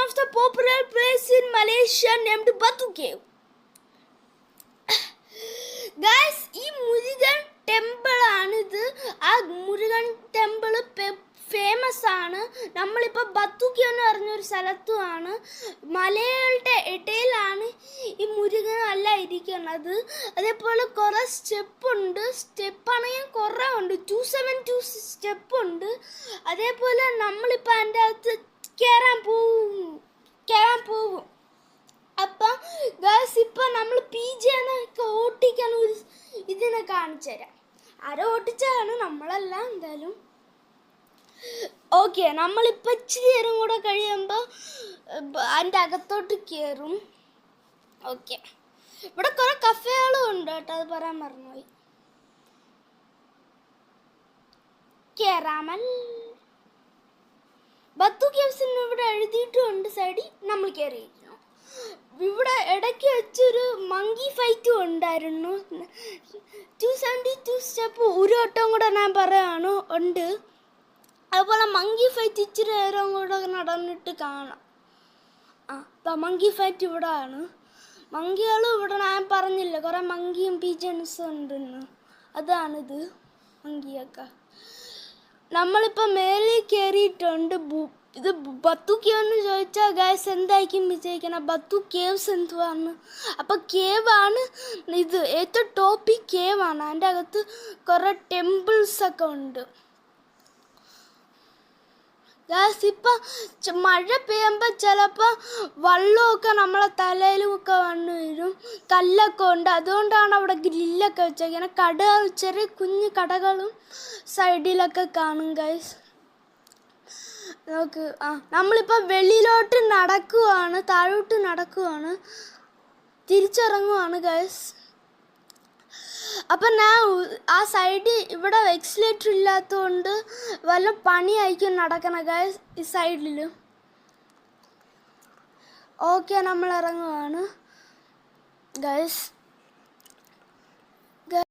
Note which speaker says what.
Speaker 1: of the popular place in Malaysia named Batu Cave. Guys, ഈ Murugan temple ആണിത്. ആ Murugan temple famous ആണ്. നമ്മളിപ്പോൾ ബത്തുക്കി എന്ന് പറഞ്ഞൊരു സ്ഥലത്തുമാണ്. മലകളുടെ ഇടയിലാണ് ഈ മുരുകൻ അല്ല ഇരിക്കുന്നത്. അതേപോലെ കുറേ സ്റ്റെപ്പുണ്ട്. സ്റ്റെപ്പാണെങ്കിൽ കുറേ ഉണ്ട്. 272 സ്റ്റെപ്പുണ്ട്. അതേപോലെ നമ്മളിപ്പോൾ അതിൻ്റെ അകത്ത് കയറാൻ പോകും. അപ്പം ഗൈസ് ഇപ്പം നമ്മൾ PJ-നെ ഓട്ടിക്കാൻ ഒരു ഇതിനെ കാണിച്ചു തരാം. ആരോ ഓട്ടിച്ചാണ്, നമ്മളല്ല എന്തായാലും. ഓക്കെ, നമ്മളിപ്പോൾ ഇച്ചിരി നേരം കൂടെ കഴിയുമ്പോൾ അതിൻ്റെ അകത്തോട്ട് കയറും. ഓക്കെ, ഇവിടെ കുറേ കഫേകളും ഉണ്ട് കേട്ടോ, അത് പറയാൻ മറന്നുപോയി. കയറാമൽ ബത്തു കേവ്സ് ഇവിടെ എഴുതിയിട്ടുണ്ട് സൈഡിൽ. നമ്മൾ കയറിയിരിക്കുന്നു. ഇവിടെ ഇടയ്ക്ക് വെച്ചൊരു മങ്കി ഫൈറ്റും ഉണ്ടായിരുന്നു. 272 സ്റ്റെപ്പ് ഒരു വട്ടം കൂടെ ഞാൻ പറയാണ് ഉണ്ട്. അതുപോലെ മങ്കി ഫൈറ്റ് ഇച്ചിരി നേരം കൂടെ നടന്നിട്ട് കാണാം. മങ്കി ഫൈറ്റ് ഇവിടെ ആണ്. മങ്കികളും ഇവിടെ ഞാൻ പറഞ്ഞില്ല, കുറേ മങ്കിയും പീജൻസും ഉണ്ടെന്ന്. അതാണിത് മങ്കിയൊക്കെ. നമ്മളിപ്പോൾ മേലിൽ കയറിയിട്ടുണ്ട്. ഇത് ബത്തു കേവ് എന്ന് ചോദിച്ചാൽ ഗൈസ് എന്തായിരിക്കും വിജയിക്കണം? ബത്തു കേവ്സ് എന്തുവാണ്? അപ്പോൾ കേവാണ് ഇത്. ഏറ്റവും ടോപ്പ് കേവാണ്. അതിൻ്റെ അകത്ത് കുറേ ടെമ്പിൾസൊക്കെ ഉണ്ട്. ഗൈസ് ഇപ്പം മഴ പെയ്യുമ്പോൾ ചിലപ്പോൾ വെള്ളമൊക്കെ നമ്മളെ തലയിലുമൊക്കെ വന്നു വരും. കല്ലൊക്കെ ഉണ്ട്. അതുകൊണ്ടാണ് അവിടെ ഗ്രില്ലൊക്കെ വെച്ചേക്കുന്നത്. കടകൾ, ചെറിയ കുഞ്ഞു കടകളും സൈഡിലൊക്കെ കാണും ഗൈസ്. നോക്ക്, നമ്മളിപ്പോൾ വെളിയിലോട്ട് നടക്കുവാണ്, താഴോട്ട് നടക്കുവാണ്, തിരിച്ചിറങ്ങുവാണ് ഗൈസ്. അപ്പം ഞാൻ ആ സൈഡിൽ ഇവിടെ എക്സിലേറ്റർ ഇല്ലാത്തതുകൊണ്ട് വല്ല പണിയായിരിക്കും നടക്കണം ഗൈസ് ഈ സൈഡിൽ. ഓക്കെ, നമ്മൾ ഇറങ്ങുവാണ് ഗൈസ്.